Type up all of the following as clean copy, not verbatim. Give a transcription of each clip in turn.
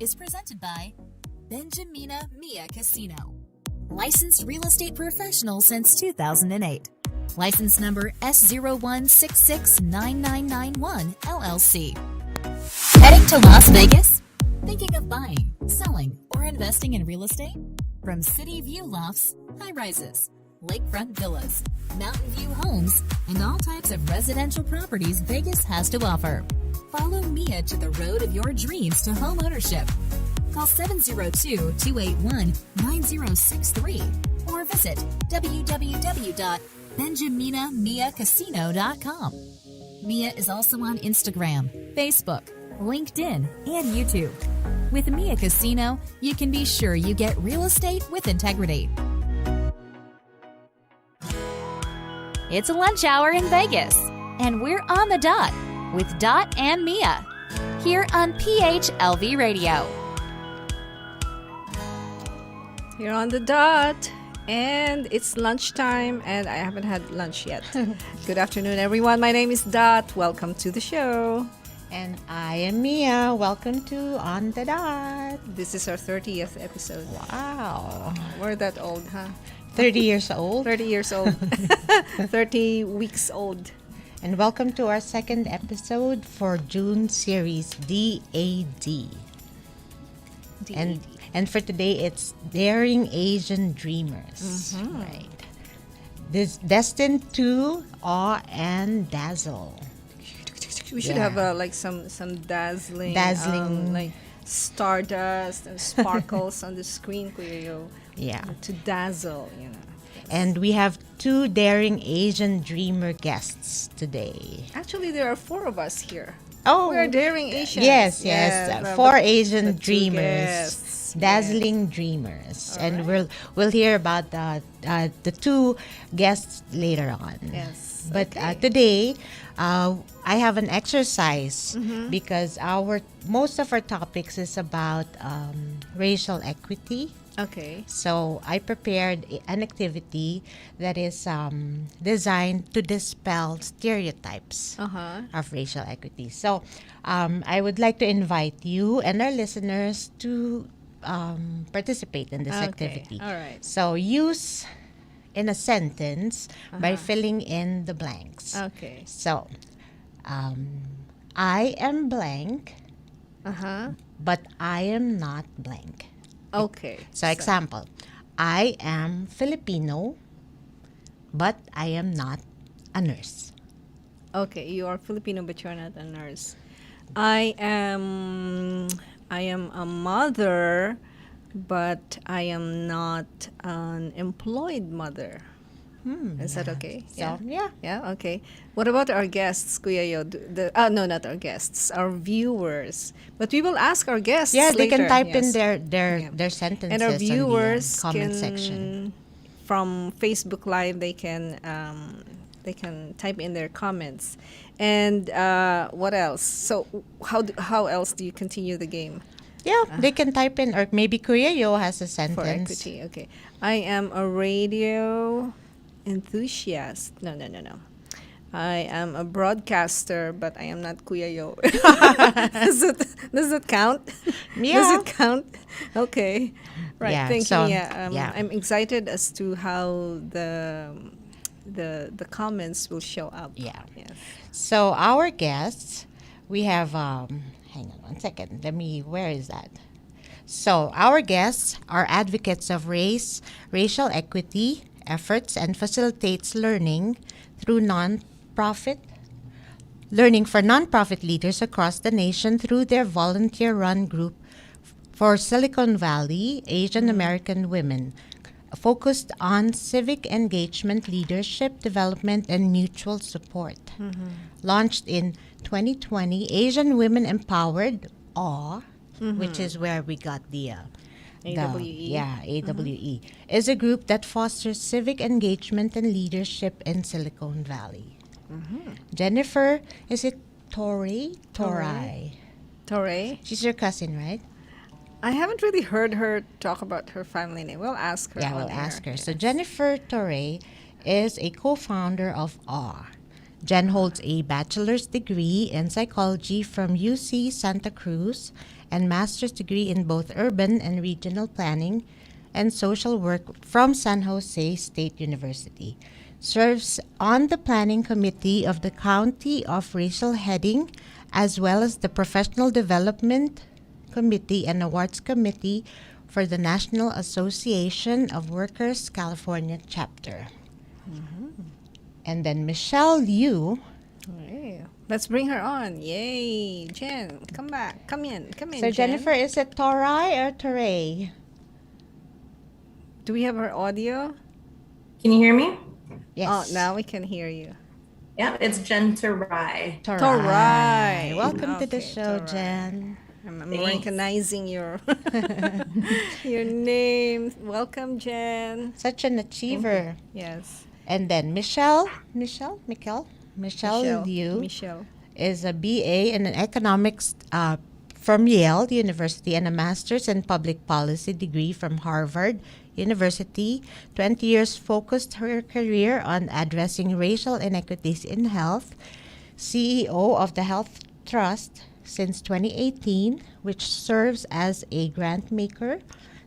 is presented by Benjamina Mia Casino. Licensed real estate professional since 2008. License number S01669991 LLC. Heading to Las Vegas? Thinking of buying, selling, or investing in real estate? From city view lofts, high-rises, lakefront villas, mountain view homes, and all types of residential properties Vegas has to offer. Follow Mia to the road of your dreams to home ownership. Call 702-281-9063 or visit www.benjaminamiacasino.com. Mia is also on Instagram, Facebook, LinkedIn, and YouTube. With Mia Casino, you can be sure you get real estate with integrity. It's a lunch hour in Vegas, and we're on the dot with Dot and Mia here on PHLV Radio. You're on the dot, and it's lunchtime, and I haven't had lunch yet. Good afternoon, everyone. My name is Dot. Welcome to the show. And I am Mia. Welcome to On the Dot. This is our 30th episode. Wow. We're that old, huh? 30 years old. 30 years old. 30 weeks old. And welcome to our second episode for June series DAD. And for today, it's Daring Asian Dreamers. Mm-hmm. Right. This destined to awe and dazzle. We should have like some dazzling, like stardust and sparkles on the screen, Kuya. Yeah. To dazzle, Yes. And we have two daring Asian dreamer guests today. Actually, there are four of us here. Oh, we're daring Asians. Yes. Four Asian but dreamers, guests. dazzling dreamers, All and right. we'll hear about the two guests later on. Yes, but okay. Today, I have an exercise because most of our topics is about racial equity. Okay. So I prepared an activity that is designed to dispel stereotypes of racial equity. So I would like to invite you and our listeners to participate in this activity. All right. So use in a sentence by filling in the blanks. Okay. So I am blank, but I am not blank. Okay. So example, I am Filipino, but I am not a nurse. Okay, you are Filipino, but you're not a nurse. I am a mother, but I am not an employed mother. Is that okay? So, Yeah, okay. What about our guests, Kuya Yo? No, not our guests, our viewers. But we will ask our guests Yeah, they later. can type Yes. in their sentences And our viewers on the comment can, section. from Facebook Live, they can type in their comments. And what else? So how else do you continue the game? Yeah, they can type in, or maybe Kuya Yo has a sentence. For equity, okay. I am a radio enthusiast. No. I am a broadcaster, but I am not Kuya Yo. Does it count? Yeah. Does it count? Okay. Right. Yeah, Thank so, you. Yeah. yeah. I'm excited as to how the comments will show up. Yeah. Yes. So our guests, we have, hang on one second. Where is that? So our guests are advocates of racial equity efforts, and facilitates learning for nonprofit leaders across the nation through their volunteer-run group for Silicon Valley Asian American women, focused on civic engagement, leadership development, and mutual support. Launched in 2020, Asian Women Empowered, AWE, which is where we got the AWE. AWE, is a group that fosters civic engagement and leadership in Silicon Valley. Jennifer, is it Torai? Torai? She's your cousin, right? I haven't really heard her talk about her family name. We'll ask her. Yeah, we'll ask her. So Jennifer Torai is a co-founder of AWE. Jen holds a bachelor's degree in psychology from UC Santa Cruz and master's degree in both urban and regional planning and social work from San Jose State University. Serves on the planning committee of the County of Racial Heading, as well as the Professional Development Committee and Awards Committee for the National Association of Workers California chapter. And then Michelle Liu. Hey, let's bring her on. Yay. Jen, come back. Come in. So Jen. Jennifer, is it Torai or Torai? Do we have her audio? Can you hear me? Yes. Oh, now we can hear you. Yeah, it's Jen Torai. Torai. Welcome to the Okay, show, Torai. Jen. I'm Thanks. recognizing your your name. Welcome, Jen. Such an achiever. Yes. And then Michelle Liu Michelle. is a BA in economics from Yale University and a master's in public policy degree from Harvard University. 20 years focused her career on addressing racial inequities in health. CEO of the Health Trust since 2018, which serves as a grant maker,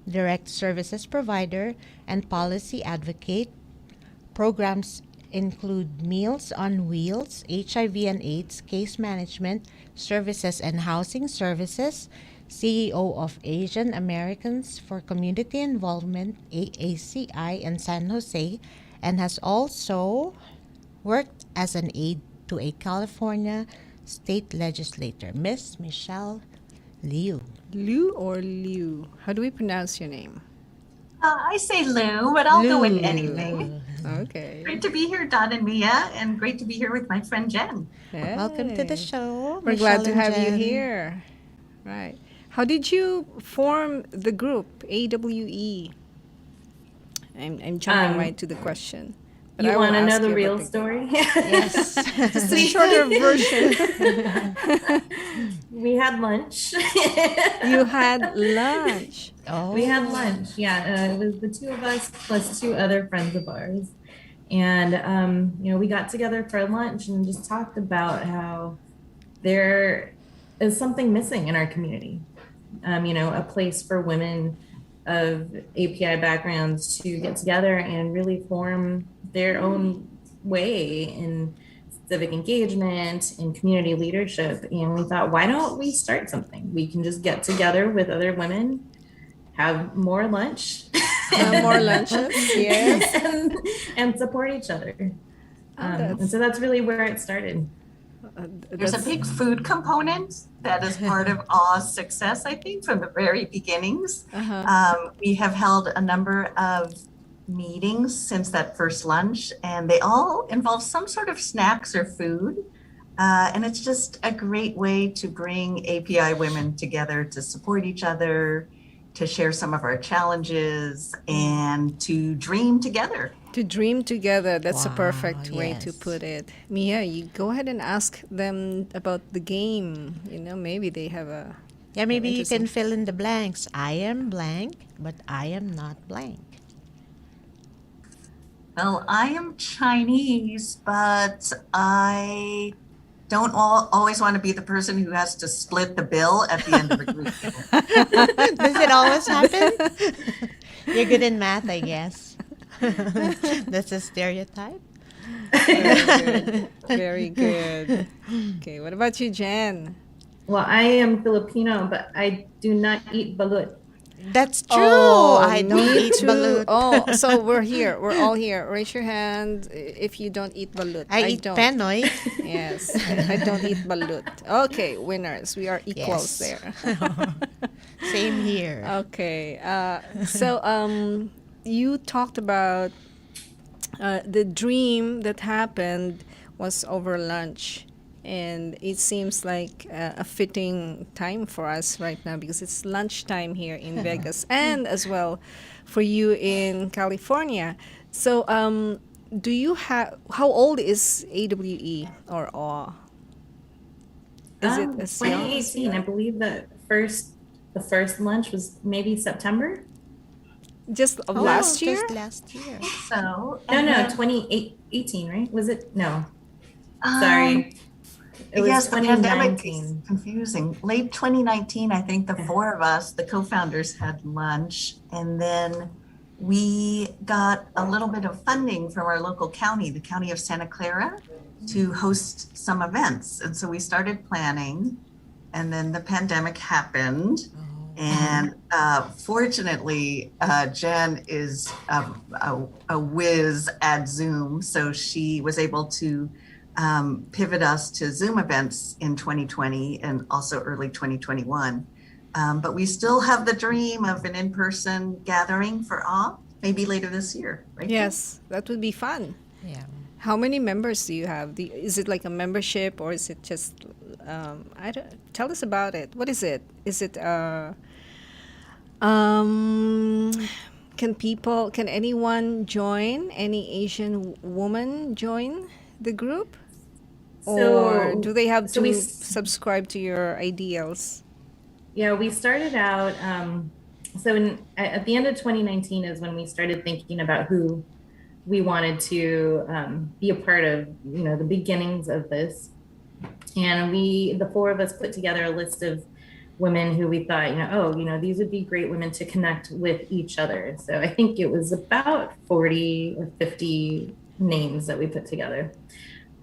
direct services provider, and policy advocate. Programs include Meals on Wheels, HIV and AIDS case management, services and housing services, CEO of Asian Americans for Community Involvement, AACI, in San Jose, and has also worked as an aide to a California state legislator. Miss Michelle Liu. Liu or Liu? How do we pronounce your name? I say Lou, but I'll go with Liu. anything. Okay. Great to be here, Don and Mia, and great to be here with my friend Jen. Welcome to the Hey. show. We're Michelle glad to and have you Jen. here. Right. How did you form the group AWE? I'm jumping right to the question. But I You will want to know ask the you real about story? Yes. Just a shorter version. We had lunch. You had lunch. Oh. We had lunch. Yeah, it was the two of us plus two other friends of ours. And, we got together for lunch and just talked about how there is something missing in our community. A place for women of API backgrounds to get together and really form their own way in civic engagement and community leadership. And we thought, why don't we start something? We can just get together with other women, have more lunch. More lunches, yes. and support each other. that's- And so that's really where it started. There's a That's- big food component that is part of AWE's success, I think, from the very beginnings. We have held a number of meetings since that first lunch, and they all involve some sort of snacks or food. And it's just a great way to bring API women together to support each other, to share some of our challenges, and to dream together. To dream together, that's a Wow, perfect way to yes. put it. Mia, you go ahead and ask them about the game. Maybe they have a... Yeah, maybe you Interesting. can fill in the blanks. I am blank, but I am not blank. Well, I am Chinese, but I don't always want to be the person who has to split the bill at the end of a group. Does it always happen? You're good in math, I guess. That's a stereotype. Very good. Very good. Okay, what about you, Jen? Well, I am Filipino, but I do not eat balut. That's true. I don't me eat too. balut. Oh, so we're here. We're all here. Raise your hand if you don't eat balut. I eat don't. penoy. Yes, I don't eat balut. Okay, winners. We are equals Yes. there. Same here. Okay. So you talked about the dream that happened was over lunch. And it seems like a fitting time for us right now because it's lunchtime here in Vegas and as well for you in California. So do you have, how old is AWE or AW? Is it as young as 2018, I believe the first lunch was maybe September. just of Oh, last year? Just last year. So, No, 2018, right? Was it? No. Sorry. It was Yes, the pandemic is 2019. confusing. Late 2019, I think the four of us, the co-founders, had lunch, and then we got a little bit of funding from our local county, the county of Santa Clara, to host some events. And so we started planning, and then the pandemic happened. And fortunately, Jen is a whiz at Zoom, so she was able to pivot us to Zoom events in 2020 and also early 2021. But we still have the dream of an in-person gathering for all, maybe later this year, right? Yes, that would be fun. Yeah. How many members do you have? Is it like a membership, or is it just? I don't. Tell us about it. What is it? Is it? Can anyone join? Any Asian woman join the group, or do they have to subscribe to your ideals? Yeah, we started out. At the end of 2019 is when we started thinking about who we wanted to be a part of, the beginnings of this. And the four of us put together a list of women who we thought, these would be great women to connect with each other. So I think it was about 40 or 50 names that we put together.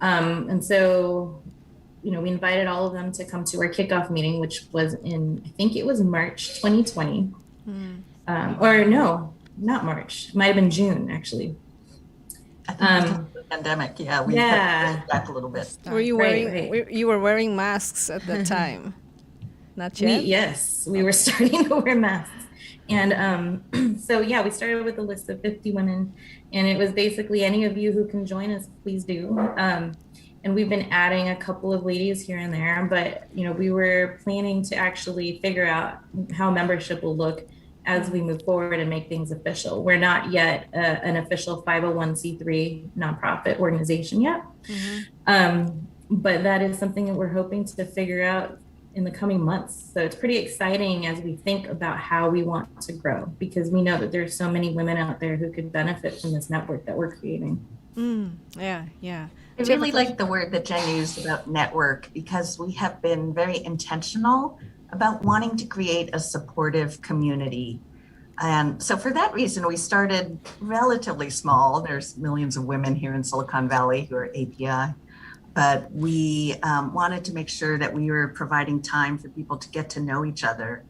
And so, we invited all of them to come to our kickoff meeting, which was I think it was March 2020. Or no, not March. It might have been June, actually. I think because of the pandemic, we put it back a little bit. Were you you were wearing masks at that time? Not yet? Yes, we were starting to wear masks. And we started with a list of 50 women, and it was basically, any of you who can join us, please do. And we've been adding a couple of ladies here and there, but we were planning to actually figure out how membership will look as we move forward and make things official. We're not yet an official 501c3 nonprofit organization yet. But that is something that we're hoping to figure out in the coming months. So it's pretty exciting as we think about how we want to grow, because we know that there's so many women out there who could benefit from this network that we're creating. Yeah. I really like the word that Jen used about network, because we have been very intentional about wanting to create a supportive community. And so for that reason, we started relatively small. There's millions of women here in Silicon Valley who are API, but we wanted to make sure that we were providing time for people to get to know each other.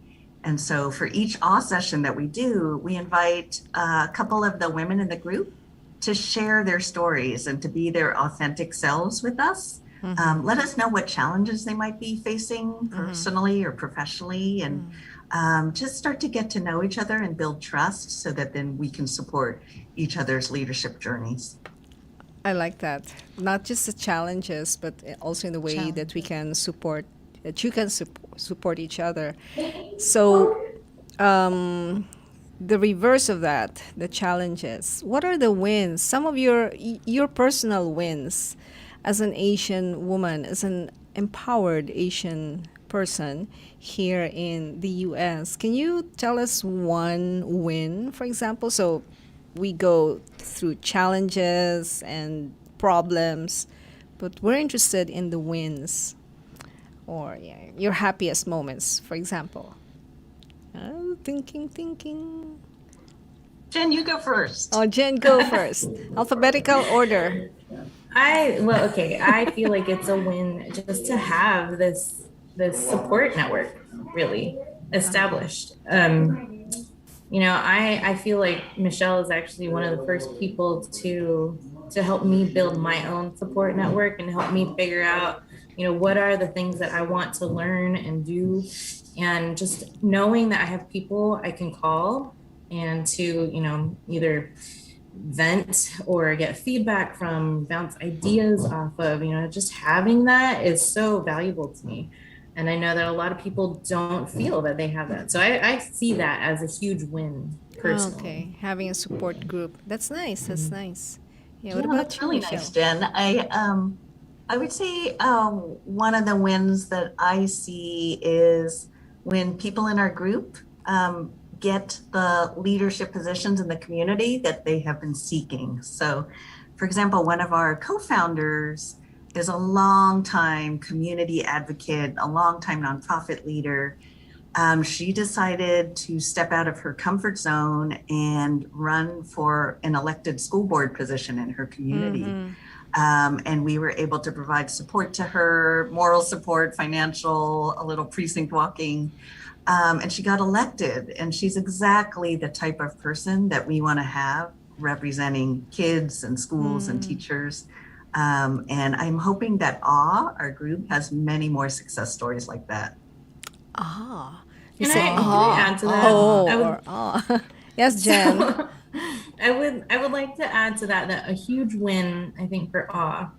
And so for each AW session that we do, we invite a couple of the women in the group to share their stories and to be their authentic selves with us. Let us know what challenges they might be facing personally or professionally, and just start to get to know each other and build trust, so that then we can support each other's leadership journeys. I like that. Not just the challenges, but also in the way that we can support, that you can support each other. So the reverse of that, the challenges. What are the wins? Some of your personal wins as an Asian woman, as an empowered Asian person here in the U.S. Can you tell us one win, for example? So we go through challenges and problems, but we're interested in the wins, or your happiest moments, for example. Thinking. Jen, you go first. Oh, Jen, go first. Alphabetical order. I feel like it's a win just to have this support network really established. I feel like Michele is actually one of the first people to help me build my own support network and help me figure out, what are the things that I want to learn and do. And just knowing that I have people I can call and to, either vent or get feedback from, bounce ideas off of, just having that is so valuable to me. And I know that a lot of people don't feel that they have that. So I see that as a huge win personally. Okay, having a support group. That's nice. That's nice. Yeah, what Yeah, about that's you, really Michele? nice, Jen. I would say one of the wins that I see is when people in our group get the leadership positions in the community that they have been seeking. So, for example, one of our co-founders is a long-time community advocate, a long-time nonprofit leader. She decided to step out of her comfort zone and run for an elected school board position in her community. And we were able to provide support to her, moral support, financial, a little precinct walking. And she got elected. And she's exactly the type of person that we want to have representing kids and schools and teachers. And I'm hoping that our group, has many more success stories like that. You Can say I add to that? oh I would- or ah. Yes, Jen. I would like to add to that a huge win, I think, for Awe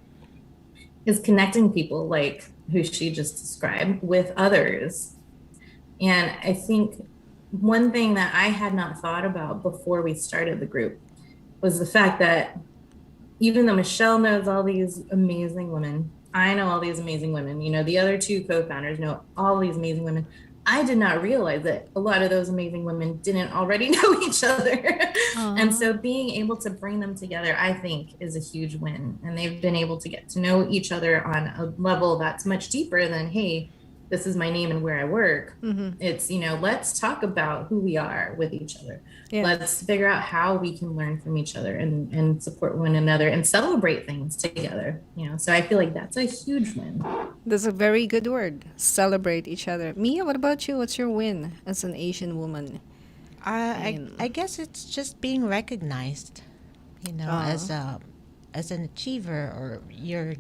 is connecting people like who she just described with others. And I think one thing that I had not thought about before we started the group was the fact that even though Michele knows all these amazing women, I know all these amazing women, you know, the other two co-founders know all these amazing women. I did not realize that a lot of those amazing women didn't already know each other. And so being able to bring them together, I think, is a huge win. And they've been able to get to know each other on a level that's much deeper than, hey, this is my name and where I work. It's, you know, let's talk about who we are with each other. Yeah. Let's figure out how we can learn from each other and support one another and celebrate things together. You know, so I feel like that's a huge win. That's a very good word. Celebrate each other. Mia, what about you? What's your win as an Asian woman? I guess it's just being recognized, you know, as an achiever or your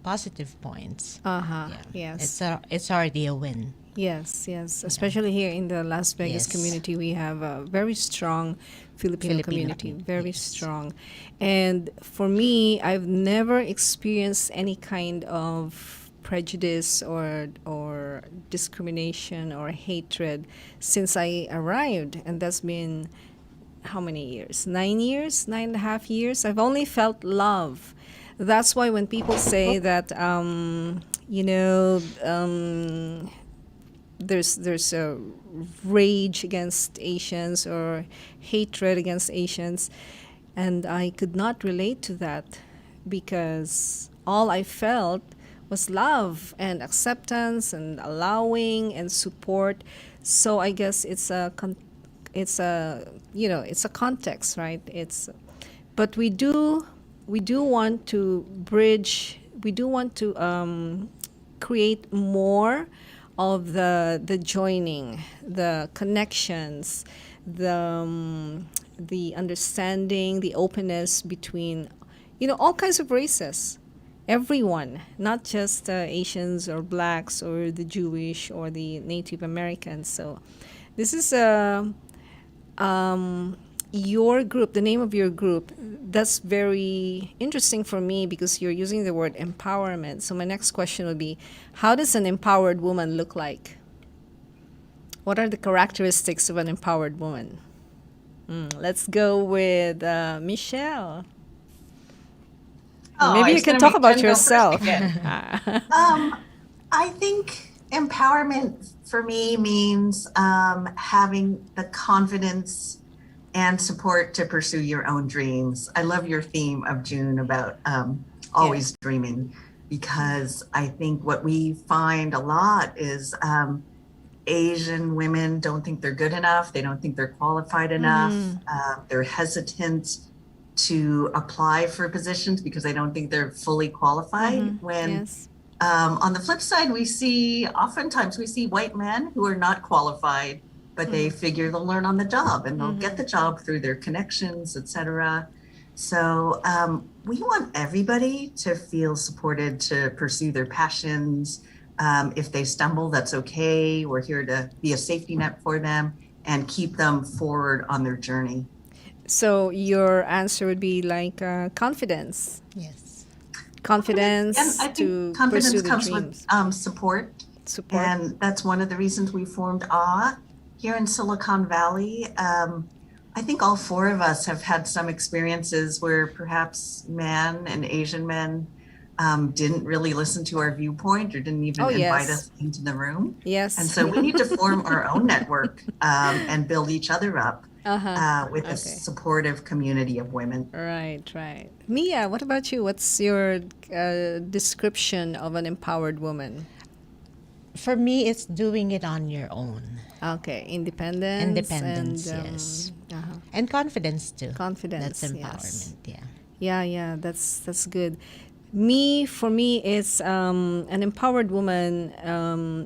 positive points. Yes. It's already a win. Yes. Especially here in the Las Vegas Yes. community, we have a very strong Filipino community, very strong. And for me, I've never experienced any kind of prejudice or discrimination or hatred since I arrived, and that's been how many years? 9 years, 9.5 years. I've only felt love. That's why when people say that, there's a rage against Asians or hatred against Asians, and I could not relate to that because all I felt was love and acceptance and allowing and support. So I guess it's a context, right? But we do want to bridge. We do want to create more of the joining, the connections, the understanding, the openness between, all kinds of races, everyone, not just Asians or blacks or the Jewish or the Native Americans. So this is your group, the name of your group. That's very interesting for me because you're using the word empowerment. So my next question would be, how does an empowered woman look like? What are the characteristics of an empowered woman? Let's go with Michele. Maybe you can talk about yourself. I think empowerment for me means having the confidence and support to pursue your own dreams. I love your theme of June about always dreaming, because I think what we find a lot is Asian women don't think they're good enough. They don't think they're qualified enough. They're hesitant to apply for positions because they don't think they're fully qualified. On the flip side, oftentimes we see white men who are not qualified, but they figure they'll learn on the job and they'll get the job through their connections, etc. So we want everybody to feel supported to pursue their passions. If they stumble, that's okay. We're here to be a safety net for them and keep them forward on their journey. So your answer would be like confidence. Yes. Confidence and I think to confidence pursue the comes dreams. with support. Support. And that's one of the reasons we formed AWE here in Silicon Valley. I think all four of us have had some experiences where perhaps men and Asian men didn't really listen to our viewpoint or didn't even invite us into the room. Yes. And so we need to form our own network and build each other up. with a Okay. supportive community of women. Right, right. Mia, what about you? What's your description of an empowered woman? For me, it's doing it on your own. Okay, independence, Independence, and yes. uh-huh. And confidence too. Confidence, That's yes. empowerment, yeah. Yeah, yeah, that's good. For me, it's an empowered woman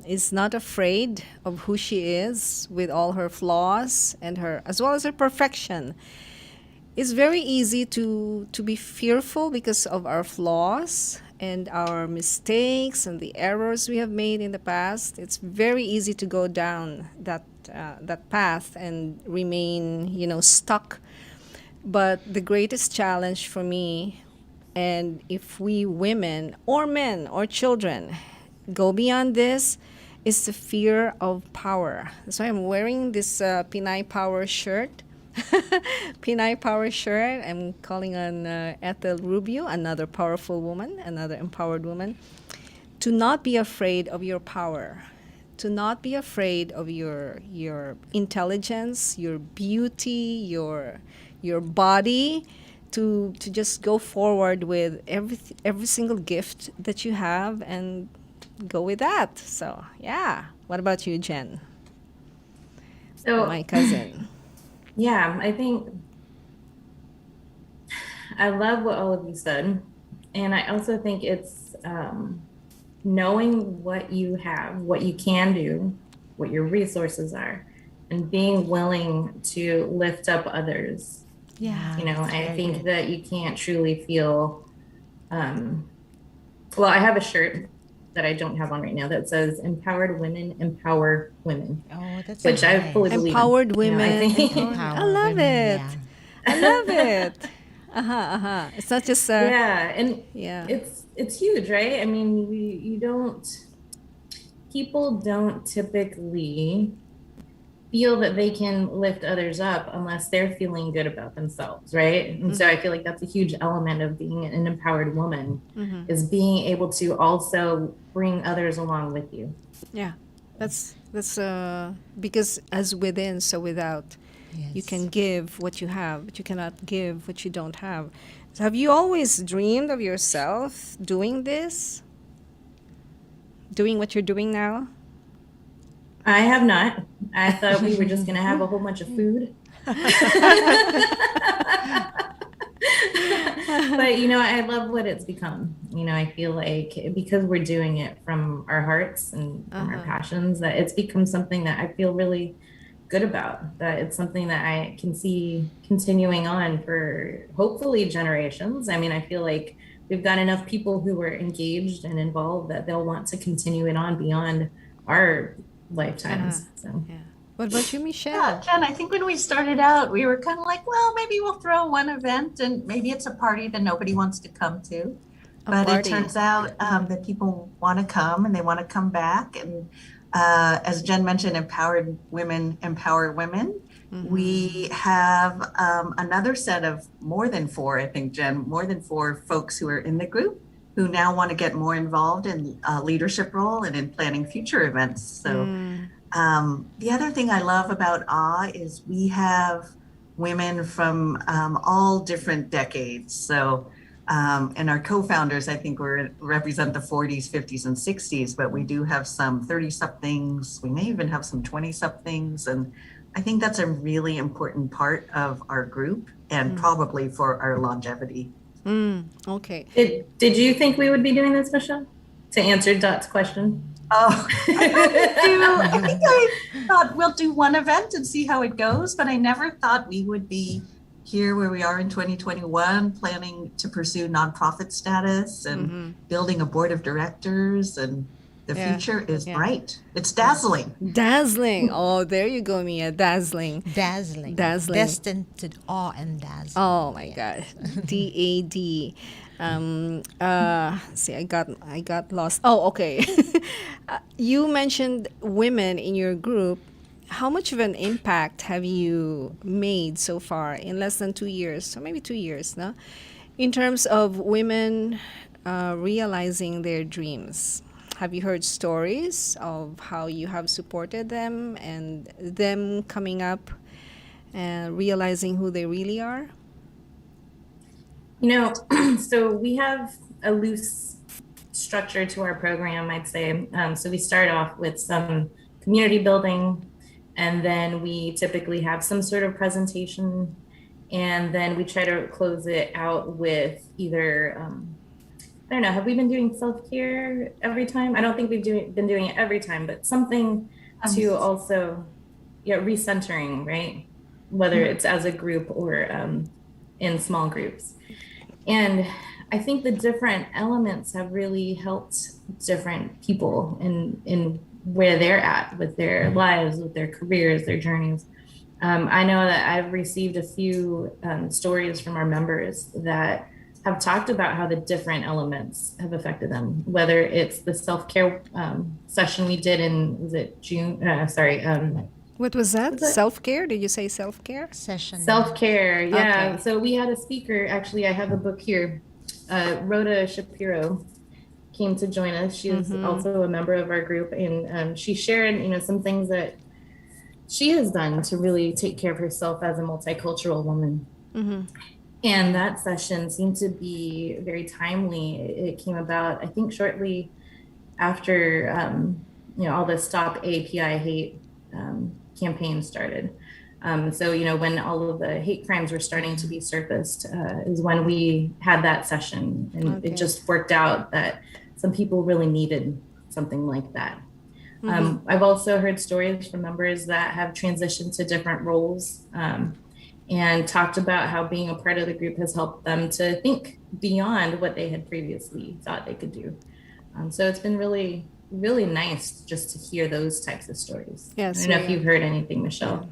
is not afraid of who she is with all her flaws and her as well as her perfection. It's very easy to be fearful because of our flaws and our mistakes and the errors we have made in the past. It's very easy to go down that path and remain, stuck. But the greatest challenge for me, and if we women or men or children go beyond this, is the fear of power. That's why I'm wearing this Pinay Power shirt. Pinay Power shirt. I'm calling on Ethel Rubio, another powerful woman, another empowered woman, to not be afraid of your power, to not be afraid of your intelligence, your beauty, your body, to just go forward with every single gift that you have and go with that. So yeah. What about you, Jen? So My cousin. yeah, I think I love what all of you said. And I also think it's knowing what you have, what you can do, what your resources are, and being willing to lift up others. Yeah. I think that you can't truly feel, well, I have a shirt that I don't have on right now that says empowered women empower women, Oh, that's which I nice. fully believe in. Empowered You know, I women. think- I love women, it. yeah. I love it. Uh-huh. It's not just yeah, and yeah. it's huge, right? I mean, people don't typically feel that they can lift others up unless they're feeling good about themselves, right? And so I feel like that's a huge element of being an empowered woman, is being able to also bring others along with you. Yeah. That's because as within, so without. You Yes. can give what you have, but you cannot give what you don't have. So have you always dreamed of yourself doing this? Doing what you're doing now? I have not. I thought we were just going to have a whole bunch of food. But, I love what it's become. I feel like because we're doing it from our hearts and from our passions, that it's become something that I feel really good about, that it's something that I can see continuing on for hopefully generations. I mean, I feel like we've got enough people who are engaged and involved that they'll want to continue it on beyond our lifetimes. So. Yeah. What about you, Michelle? Yeah, Jen, I think when we started out, we were kind of like, well, maybe we'll throw one event and maybe it's a party that nobody wants to come to. But party. it turns out that people want to come and they want to come back. And as Jen mentioned, empowered women empower women. We have another set of more than four, I think, Jen, more than four folks who are in the group who now want to get more involved in leadership role and in planning future events. So the other thing I love about AWE is we have women from all different decades. So, and our co-founders, I think, represent the 40s, 50s, and 60s, but we do have some 30-somethings. We may even have some 20-somethings. And I think that's a really important part of our group and probably for our longevity. Okay. Did you think we would be doing this, Michelle? To answer Dot's question? Oh, I think I thought we'll do one event and see how it goes, but I never thought we would be here where we are in 2021, planning to pursue nonprofit status and building a board of directors, and the future is bright. It's dazzling. Dazzling. Oh, there you go, Mia. Dazzling. Dazzling. Dazzling. Destined to awe and dazzle. Oh my God. DAD. See, I got lost. Oh, okay. You mentioned women in your group. How much of an impact have you made so far in less than 2 years? So maybe 2 years, no? In terms of women realizing their dreams. Have you heard stories of how you have supported them and them coming up and realizing who they really are? So we have a loose structure to our program, I'd say. So we start off with some community building, and then we typically have some sort of presentation, and then we try to close it out with either, I don't know, have we been doing self-care every time? I don't think we've been doing it every time, but something to also, recentering, right? Whether it's as a group or in small groups. And I think the different elements have really helped different people in where they're at with their lives, with their careers, their journeys. I know that I've received a few stories from our members that have talked about how the different elements have affected them, whether it's the self-care session we did in, was it June? What was that? Self-care? Did you say self-care? Session. Self-care, yeah. Okay. So we had a speaker, actually, I have a book here. Rhoda Shapiro came to join us. She is also a member of our group, and she shared, some things that she has done to really take care of herself as a multicultural woman. And that session seemed to be very timely. It came about, I think, shortly after, all the Stop API Hate campaign started. So, when all of the hate crimes were starting to be surfaced is when we had that session. And it just worked out that some people really needed something like that. I've also heard stories from members that have transitioned to different roles and talked about how being a part of the group has helped them to think beyond what they had previously thought they could do. So it's been really, really nice just to hear those types of stories. Yes, I don't know if you've heard anything, Michelle.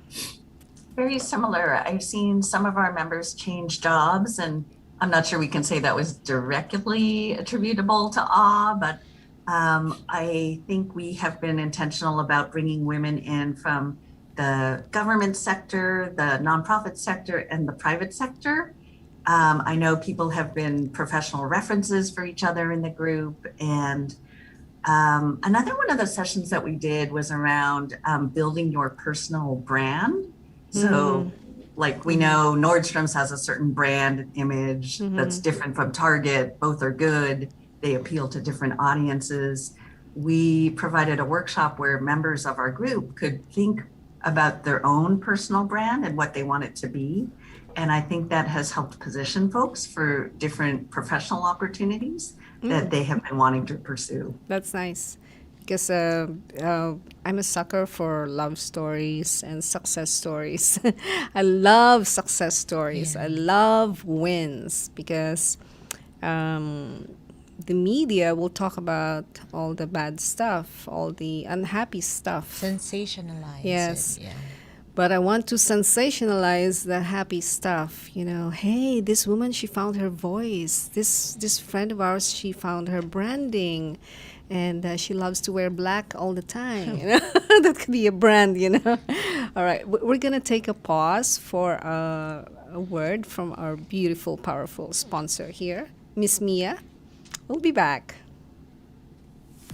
Very similar. I've seen some of our members change jobs, and I'm not sure we can say that was directly attributable to awe, but I think we have been intentional about bringing women in from the government sector, the nonprofit sector, and the private sector. I know people have been professional references for each other in the group. And another one of the sessions that we did was around building your personal brand. So like we know Nordstrom's has a certain brand image that's different from Target. Both are good. They appeal to different audiences. We provided a workshop where members of our group could think about their own personal brand and what they want it to be. And I think that has helped position folks for different professional opportunities that they have been wanting to pursue. That's nice. Because I'm a sucker for love stories and success stories. I love success stories. I love wins because the media will talk about all the bad stuff, all the unhappy stuff. Sensationalize. Yes. It, yeah. But I want to sensationalize the happy stuff. Hey, this woman, she found her voice. This friend of ours, she found her branding. And she loves to wear black all the time. That could be a brand, All right, we're going to take a pause for a word from our beautiful, powerful sponsor here, Miss Mia. We'll be back.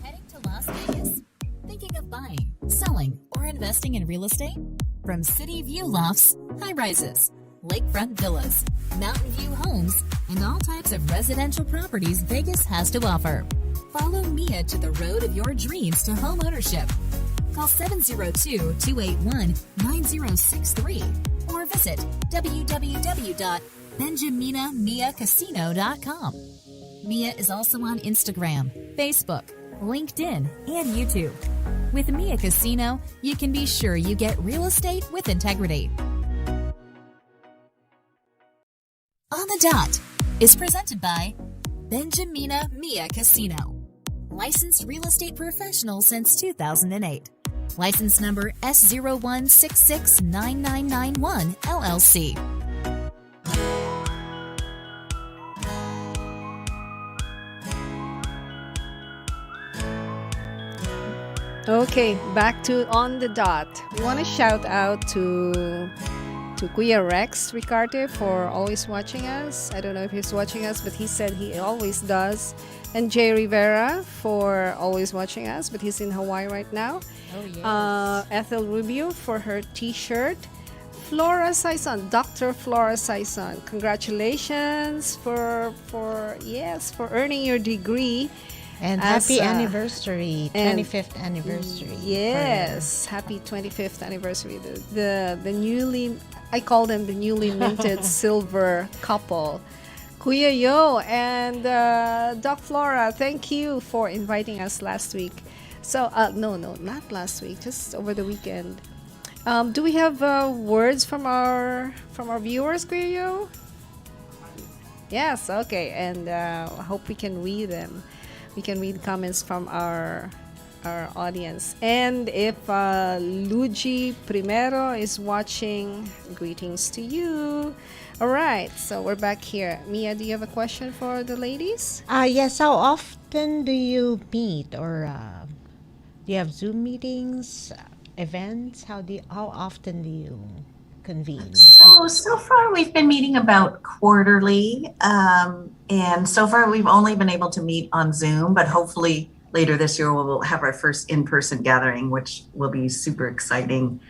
Heading to Las Vegas? Thinking of buying, selling, or investing in real estate? From City View Lofts, high rises, lakefront villas, mountain view homes, and all types of residential properties Vegas has to offer. Follow Mia to the road of your dreams to home ownership. Call 702-281-9063 or visit www.benjaminamiacasino.com. Mia is also on Instagram, Facebook, LinkedIn, and YouTube. With Mia Casino, you can be sure you get real estate with integrity. On the Dot is presented by Benjamina Mia Casino. Licensed real estate professional since 2008. License number S01669991 LLC. Okay, back to On the Dot. We want to shout out to Kuya Rex Ricarte for always watching us. I don't know if he's watching us, but he said he always does. And Jay Rivera for always watching us, but he's in Hawaii right now. Oh, yes. Ethel Rubio for her t-shirt. Flora Saison, Dr. Flora Saison, congratulations for earning your degree. And As, happy anniversary, and 25th anniversary. Yes, happy 25th anniversary. The newly, I call them the newly minted silver couple. Kuya Yo and Doc Flora, thank you for inviting us last week. So, no, not last week, just over the weekend. Do we have words from our viewers, Kuya Yo? Yes, okay, and I hope we can read them. We can read comments from our audience. And if Luigi Primero is watching, greetings to you. All right, so we're back here. Mia, do you have a question for the ladies? Yes, how often do you meet, or do you have Zoom meetings, events? How often do you convene? So far we've been meeting about quarterly, and so far we've only been able to meet on Zoom, but hopefully later this year we'll have our first in-person gathering, which will be super exciting.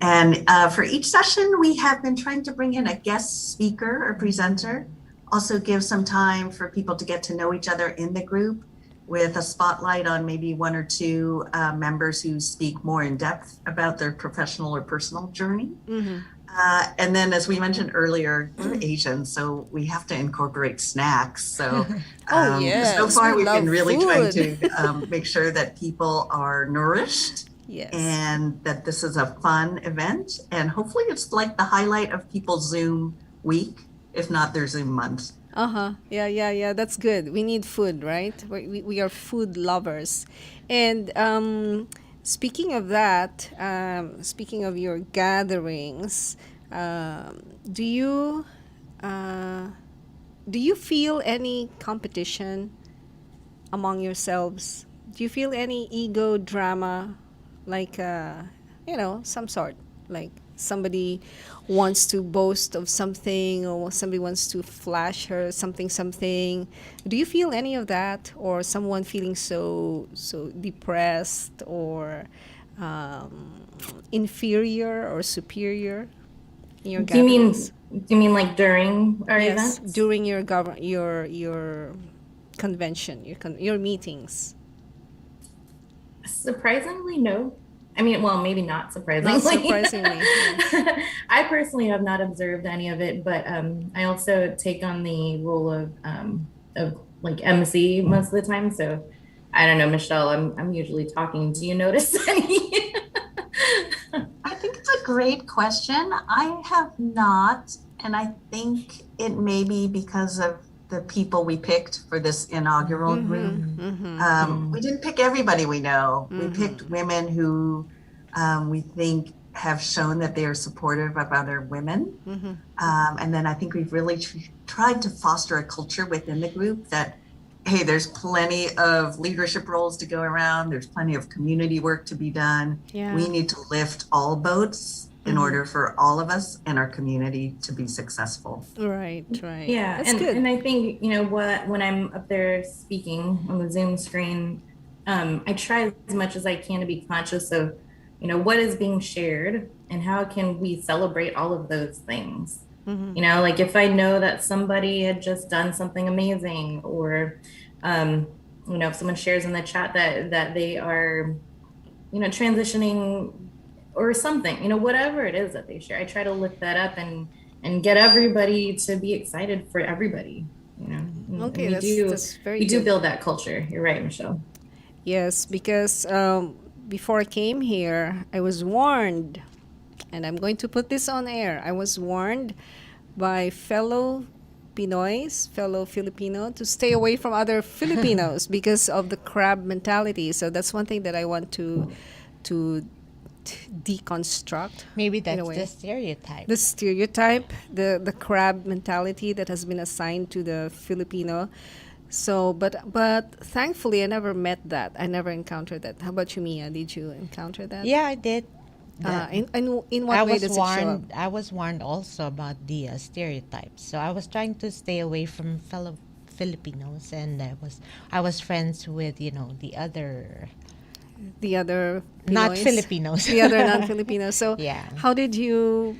And for each session, we have been trying to bring in a guest speaker or presenter, also give some time for people to get to know each other in the group, with a spotlight on maybe one or two members who speak more in depth about their professional or personal journey. Mm-hmm. And then, as we mentioned earlier, we're Asian, so we have to incorporate snacks. So, yes, so far we we've been love really food. trying to make sure that people are nourished, Yes. and that this is a fun event. And hopefully, it's like the highlight of people's Zoom week, if not their Zoom month. Yeah. That's good. We need food, right? We are food lovers. And speaking of that, speaking of your gatherings, do you feel any competition among yourselves? Do you feel any ego drama, like some sort, like somebody wants to boast of something, or somebody wants to flash her something? Do you feel any of that, or someone feeling so depressed, or inferior or superior in your Do you mean gatherings? like during our Yes, events? during your convention, your meetings. Surprisingly, no. I mean, well, maybe not surprisingly. Not surprisingly, yes. I personally have not observed any of it, but I also take on the role of like MC most of the time. So I don't know, Michelle. I'm usually talking. Do you notice any? I think it's a great question. I have not, and I think it may be because of the people we picked for this inaugural group. We didn't pick everybody we know. We picked women who we think have shown that they are supportive of other women. And then I think we've really tried to foster a culture within the group that, hey, there's plenty of leadership roles to go around. There's plenty of community work to be done. Yeah. We need to lift all boats in order for all of us in our community to be successful. Right. Yeah, That's good. and I think when I'm up there speaking on the Zoom screen, I try as much as I can to be conscious of what is being shared and how can we celebrate all of those things. Like if I know that somebody had just done something amazing, or if someone shares in the chat that they are transitioning or something, whatever it is that they share, I try to lift that up and get everybody to be excited for everybody. Okay, and that's very we do good. build that culture. You're right, Michelle. Yes, because before I came here, I was warned, and I'm going to put this on air. I was warned by fellow Filipino, to stay away from other Filipinos because of the crab mentality. So that's one thing that I want to deconstruct. Maybe in a that's way. the stereotype. The stereotype, the crab mentality that has been assigned to the Filipino. So, but thankfully, I never met that. I never encountered that. How about you, Mia? Did you encounter that? Yeah, I did. In what way does it show up? I was warned also about the stereotypes. So I was trying to stay away from fellow Filipinos, and I was friends with the other The other not Pinoys? Filipinos. The other non-Filipinos. So, Yeah. how did you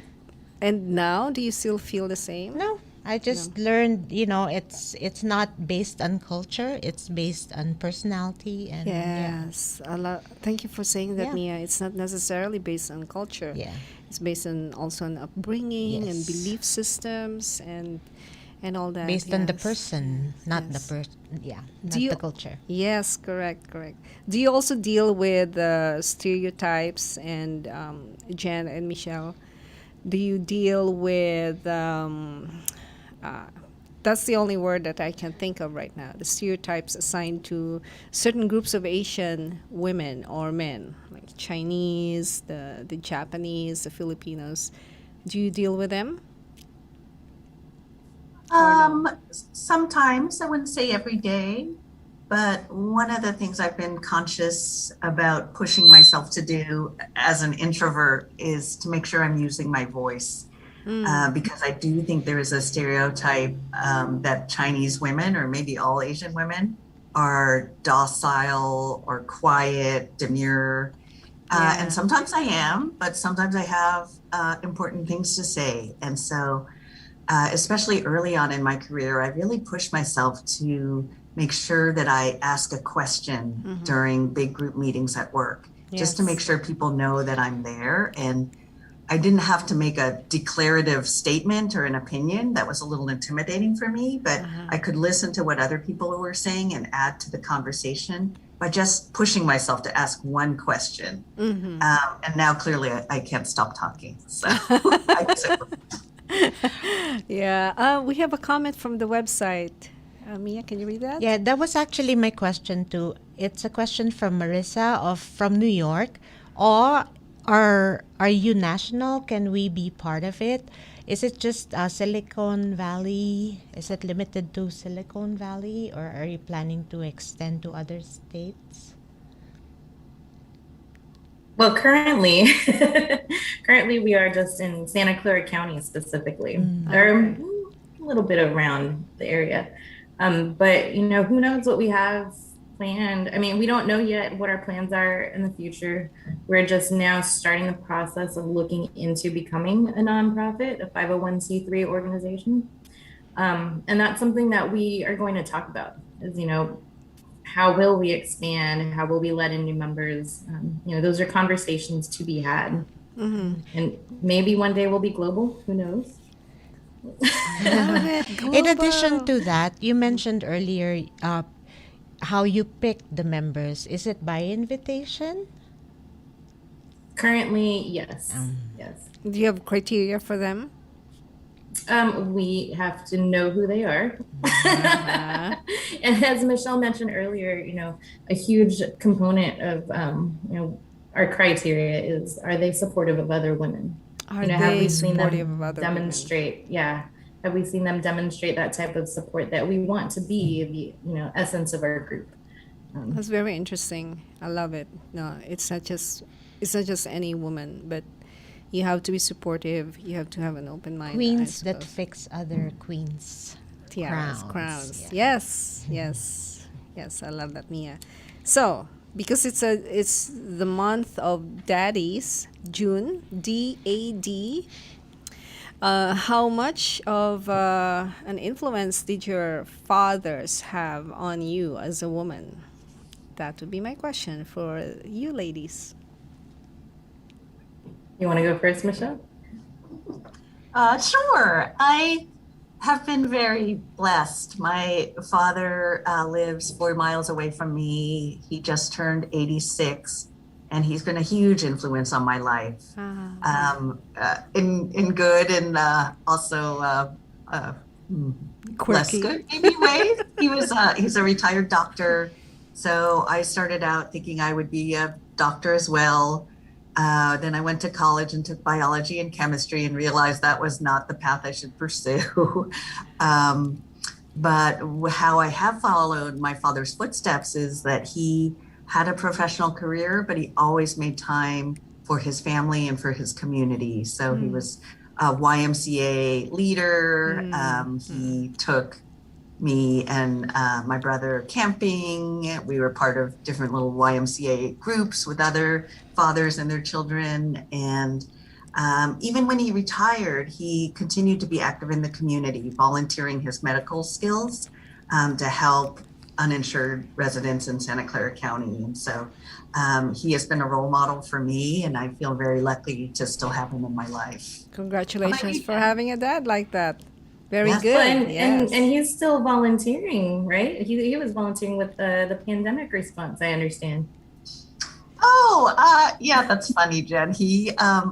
And now, do you still feel the same? No, I just learned, it's not based on culture, it's based on personality and Yes, a lot. Thank you for saying that, Yeah. Mia. It's not necessarily based on culture. Yeah. It's based on also on upbringing and Yes. belief systems and all that. based on the Yes. person, not the Yes. not Do you- the culture. Yes, correct. Do you also deal with stereotypes and Jen and Michelle? Do you deal with uh, that's the only word that I can think of right now. The stereotypes assigned to certain groups of Asian women or men, like Chinese, the Japanese, the Filipinos. Do you deal with them? Sometimes, I wouldn't say every day, but one of the things I've been conscious about pushing myself to do as an introvert is to make sure I'm using my voice. Because I do think there is a stereotype that Chinese women, or maybe all Asian women, are docile or quiet, demure. Yeah. And sometimes I am, but sometimes I have important things to say. And so, especially early on in my career, I really pushed myself to make sure that I ask a question during big group meetings at work, just to Yes. make sure people know that I'm there. And I didn't have to make a declarative statement or an opinion. That was a little intimidating for me, but I could listen to what other people were saying and add to the conversation by just pushing myself to ask one question. And now clearly I can't stop talking. So I guess Yeah. We have a comment from the website. Mia, can you read that? Yeah, that was actually my question too. It's a question from Marissa from New York. Or are you national? Can we be part of it? Is it just Silicon Valley? Is it limited to Silicon Valley, or are you planning to extend to other states? Well, currently, currently we are just in Santa Clara County specifically, or a little bit around the area. But who knows what we have planned? I mean, we don't know yet what our plans are in the future. We're just now starting the process of looking into becoming a nonprofit, a 501c3 organization. And that's something that we are going to talk about is, how will we expand? How will we let in new members? Those are conversations to be had. And maybe one day we'll be global. Who knows? Love it. In addition Global. to that, you mentioned earlier how you pick the members. Is it by invitation? Currently, yes. Yes. Do you have criteria for them? We have to know who they are. And as Michelle mentioned earlier, a huge component of, our criteria is, are they supportive of other women? Are have they we seen supportive them of other women? demonstrate? Yeah. Have we seen them demonstrate that type of support that we want to be the, essence of our group? That's very interesting. I love it. No, it's not just any woman, but you have to be supportive. You have to have an open mind. Queens I that suppose. fix other queens. Tiaras, crowns. crowns. Yeah. Yes. I love that, Mia. So, because it's the month of daddies, June, DAD. How much of an influence did your fathers have on you as a woman? That would be my question for you ladies. You want to go first, Michelle? Sure. I have been very blessed. My father lives 4 miles away from me. He just turned 86, and he's been a huge influence on my life, in good and also less Quirky. good maybe ways. He's a retired doctor, so I started out thinking I would be a doctor as well. Then I went to college and took biology and chemistry and realized that was not the path I should pursue. But how I have followed my father's footsteps is that he had a professional career, but he always made time for his family and for his community. So he was a YMCA leader. He took me and my brother camping. We were part of different little YMCA groups with other fathers and their children. And Even when he retired, he continued to be active in the community, volunteering his medical skills to help uninsured residents in Santa Clara County. And so he has been a role model for me, and I feel very lucky to still have him in my life. Congratulations for having a dad like that. Very Yes. good. Well, Yes. and he's still volunteering, right? He was volunteering with the pandemic response, I understand. Oh, yeah, that's funny, Jen.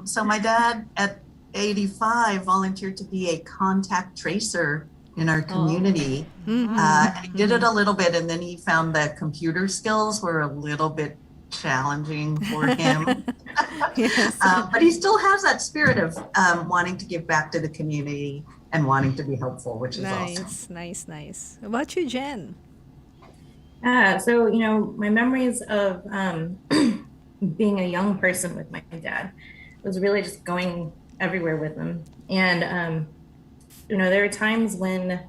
So my dad at 85 volunteered to be a contact tracer in our community. And he did it a little bit, and then he found that computer skills were a little bit challenging for him. Yes. But he still has that spirit of wanting to give back to the community and wanting to be helpful, which is awesome. Nice. How about you, Jen? So, my memories of being a young person with my dad was really just going everywhere with him. And, there were times when,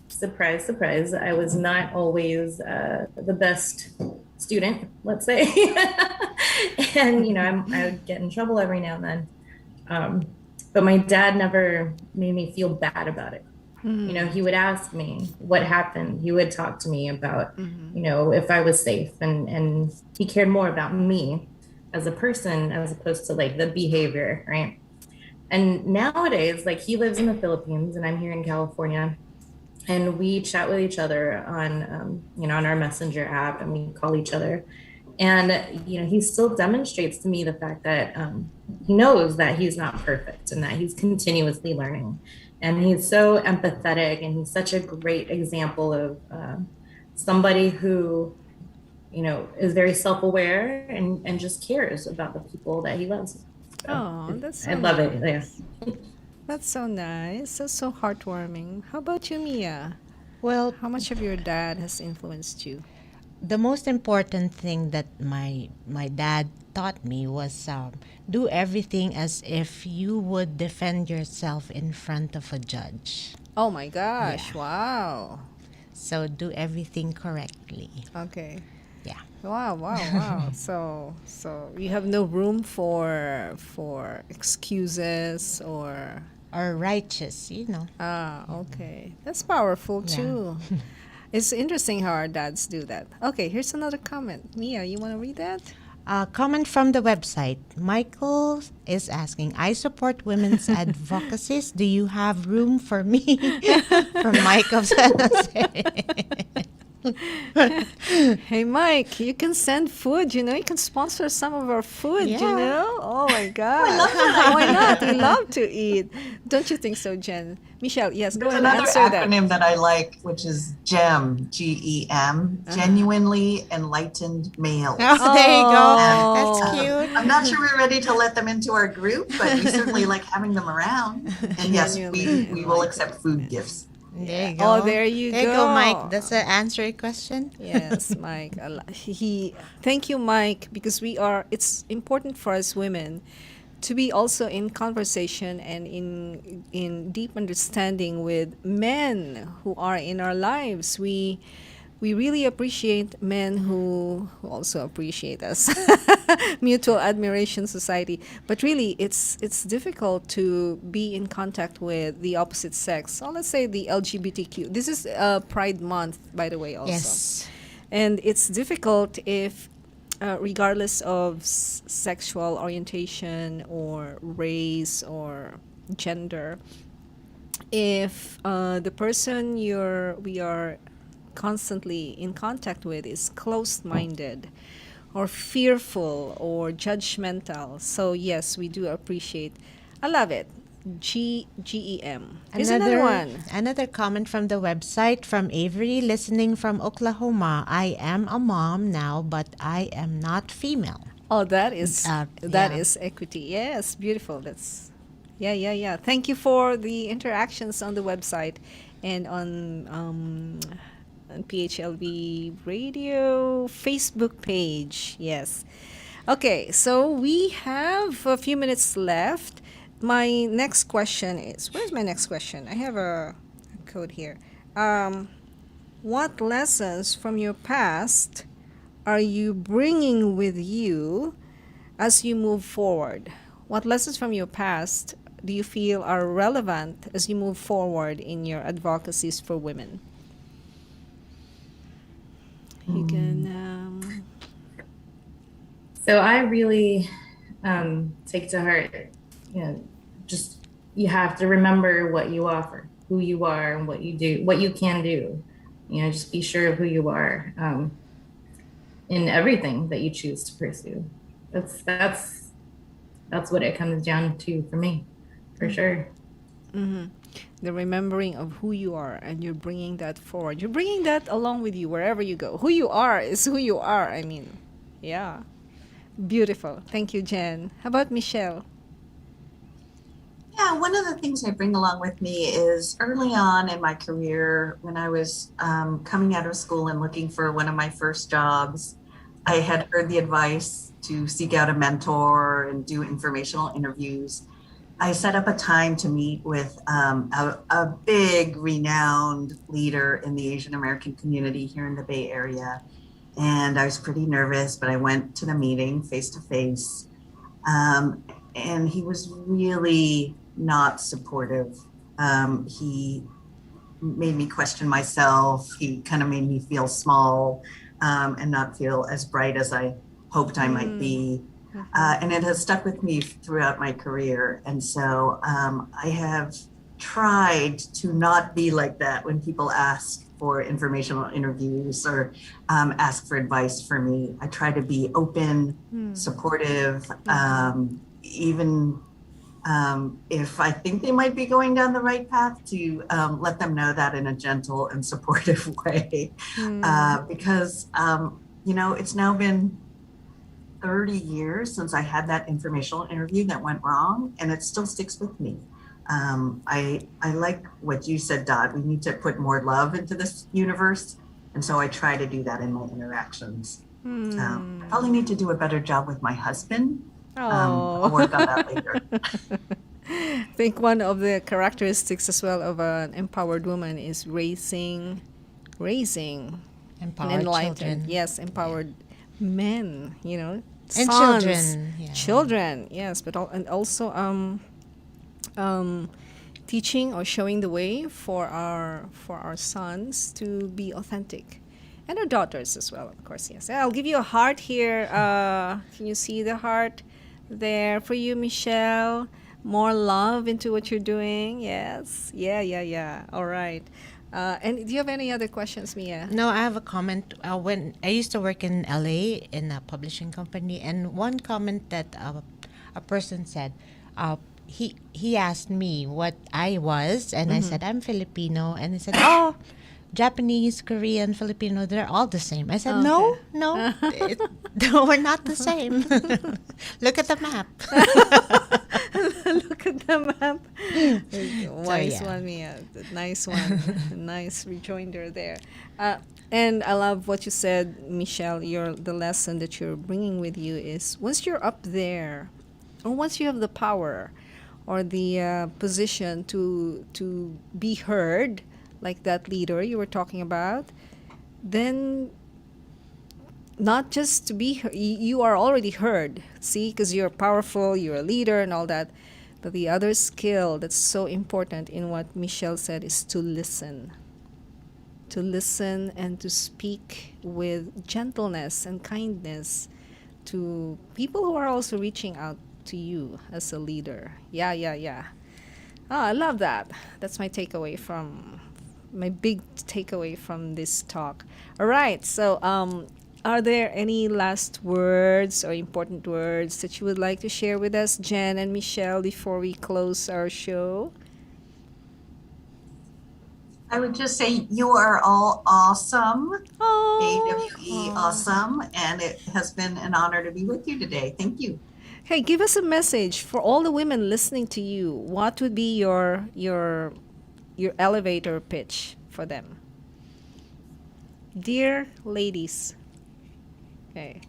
surprise, surprise, I was not always the best student, let's say. And, I would get in trouble every now and then. But my dad never made me feel bad about it. He would ask me what happened. He would talk to me about, if I was safe, and he cared more about me as a person as opposed to like the behavior, right? And nowadays, like, he lives in the Philippines and I'm here in California, and we chat with each other on, on our messenger app, and we call each other. And, he still demonstrates to me the fact that he knows that he's not perfect and that he's continuously learning. And he's so empathetic, and he's such a great example of somebody who, is very self-aware and just cares about the people that he loves. So Oh, that's so I love nice. it. Yeah. That's so nice. That's so heartwarming. How about you, Mia? Well, How much of your dad has influenced you? the most important thing that my dad taught me was do everything as if you would defend yourself in front of a judge. Oh my gosh! Yeah. Wow. So do everything correctly. Okay. Yeah. Wow. So you have no room for excuses or Or righteous, okay. That's powerful Yeah. too. It's interesting how our dads do that. Okay, here's another comment. Mia, you want to read that? Comment from the website. Michael is asking, I support women's advocacies. Do you have room for me? From Mike of San Jose. Hey, Mike, you can send food, you can sponsor some of our food, Yeah. Oh my God. Why not? We love to eat. Don't you think so, Jen? Michelle, yes, go There's ahead and another answer that. acronym that I like, which is GEM, G-E-M, Genuinely Enlightened Males. Oh, there you go. Oh. That's cute. I'm not sure we're ready to let them into our group, but we certainly like having them around. And yes, we will accept food gifts. There you go. Oh, there you There you go. go, Mike. Does that answer your question? Yes, Mike. Thank you, Mike, because it's important for us women to be also in conversation and in deep understanding with men who are in our lives. We really appreciate men who also appreciate us. Mutual admiration society. But really, it's difficult to be in contact with the opposite sex. So let's say the LGBTQ. This is Pride Month, by the way, also. Yes. And it's difficult if, regardless of sexual orientation or race or gender, if the person we are constantly in contact with is closed-minded or fearful or judgmental. So yes, we do appreciate. I love it. GEM. Here's another one. Another comment from the website from Avery, listening from Oklahoma. I am a mom now, but I am not female. Oh, that is yeah. equity. Yes, beautiful. That's yeah. Thank you for the interactions on the website and on PHLV Radio Facebook page. Yes. Okay, so we have a few minutes left. My next question is, where's my next question? I have a code here. What lessons from your past are you bringing with you as you move forward? what lessons from your past do you feel are relevant as you move forward in your advocacies for women? You can. So I really take to heart, just you have to remember what you offer, who you are, and what you do, what you can do. Just be sure of who you are in everything that you choose to pursue. That's what it comes down to for me, for sure. The remembering of who you are, and you're bringing that forward. You're bringing that along with you wherever you go. Who you are is who you are. I mean, yeah. Beautiful. Thank you, Jen. How about Michele? Yeah, one of the things I bring along with me is early on in my career, when I was coming out of school and looking for one of my first jobs, I had heard the advice to seek out a mentor and do informational interviews. I set up a time to meet with a big, renowned leader in the Asian American community here in the Bay Area. And I was pretty nervous, but I went to the meeting face to face. And he was really not supportive. He made me question myself. He kind of made me feel small and not feel as bright as I hoped I might be. And it has stuck with me throughout my career. And so I have tried to not be like that when people ask for informational interviews or ask for advice for me. I try to be open, supportive, even if I think they might be going down the right path, to let them know that in a gentle and supportive way. Because, it's now been 30 years since I had that informational interview that went wrong, and it still sticks with me. I like what you said, Dot. We need to put more love into this universe. And so I try to do that in my interactions. I probably need to do a better job with my husband. I'll work on that later. I think one of the characteristics as well of an empowered woman is raising Empowered an enlightened, children. yes, empowered men, And sons, children. Yeah. children, yes, but and also teaching or showing the way for our sons to be authentic, and our daughters as well, of course. Yes, I'll give you a heart here. Can you see the heart there for you, Michele? More love into what you're doing. Yes, yeah. All right. And do you have any other questions, Mia? No, I have a comment. When I used to work in LA in a publishing company, and one comment that a person said, he asked me what I was, and I said I'm Filipino, and he said, "Oh, Japanese, Korean, Filipino, they're all the same." I said, "No, no, we're not the same. Look at the map." Look at the map. Wise yeah. one, Mia. Nice one. Nice rejoinder there. And I love what you said, Michele. The lesson that you're bringing with you is once you're up there, or once you have the power or the position to be heard, like that leader you were talking about, then not just to be heard, you are already heard, see, because you're powerful, you're a leader and all that. But the other skill that's so important in what Michele said is to listen and to speak with gentleness and kindness to people who are also reaching out to you as a leader. Yeah. I love that. That's my big takeaway from this talk. All right, so are there any last words or important words that you would like to share with us, Jen and Michele, before we close our show? I would just say you are all awesome. Oh, AWE awesome. And it has been an honor to be with you today. Thank you. hey, give us a message for all the women listening to you. What would be your elevator pitch for them? Dear ladies. Okay.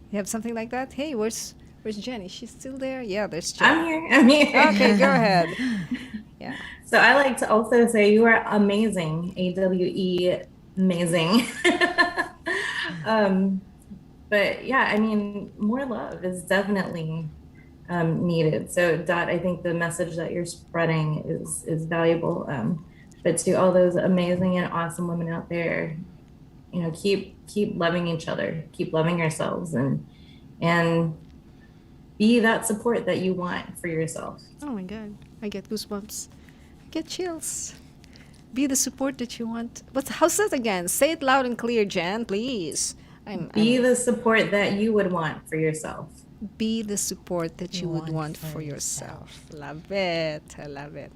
You have something like that? Hey, where's Jen? Is she still there? Yeah, there's Jen. I'm here. Okay, go ahead. Yeah. So I like to also say you are amazing, AWE, amazing. But yeah, I mean, more love is definitely needed. So Dot, I think the message that you're spreading is valuable. But to all those amazing and awesome women out there, keep loving each other, keep loving yourselves, and be that support that you want for yourself. Oh my God, I get goosebumps. I get chills. Be the support that you want. How's that again? Say it loud and clear, Jan, please. Be the support that you would want for yourself. Be the support that you would want for yourself. Love it. I love it.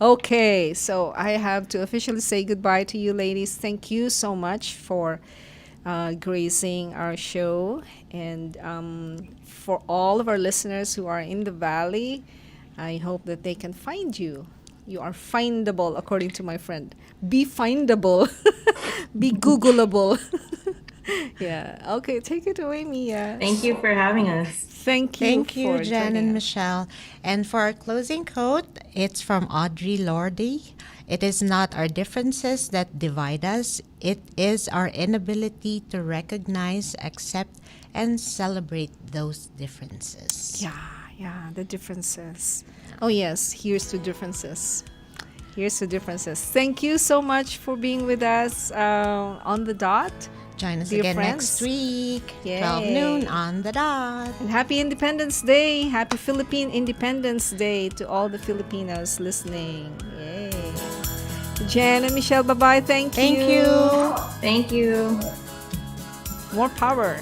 Okay, so I have to officially say goodbye to you, ladies. Thank you so much for gracing our show. And for all of our listeners who are in the Valley, I hope that they can find you. You are findable, according to my friend. Be findable. Be Googleable. Yeah. Okay, take it away, Mia. Thank you for having us. Thank you, Thank you, Jan and Michelle. And for our closing quote, it's from Audre Lorde. It is not our differences that divide us. It is our inability to recognize, accept, and celebrate those differences. Yeah, the differences. Oh yes, here's the differences. Here's the differences. Thank you so much for being with us on the dot. Join us Dear again friends. next week, Yay. 12 noon on the dot. And happy Independence Day. Happy Philippine Independence Day to all the Filipinos listening. Yay. Jan and Michelle, bye-bye. Thank you. Thank you. Thank you. More power.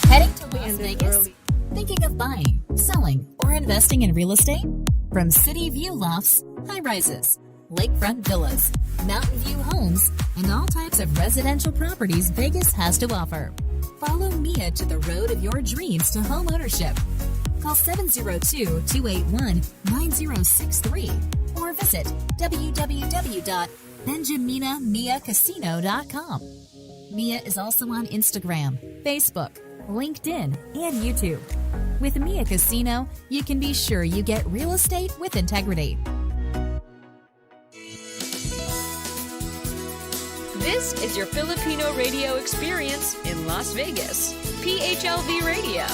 Heading to Las ended Vegas? early. Thinking of buying, selling, or investing in real estate? From City View Lofts, high rises, lakefront villas, mountain view homes, and all types of residential properties Vegas has to offer. Follow Mia to the road of your dreams to home ownership. Call 702-281-9063 or visit www.benjaminamiacasino.com. Mia is also on Instagram, Facebook, LinkedIn, and YouTube. With Mia Casino, you can be sure you get real estate with integrity. This is your Filipino radio experience in Las Vegas. PHLV Radio.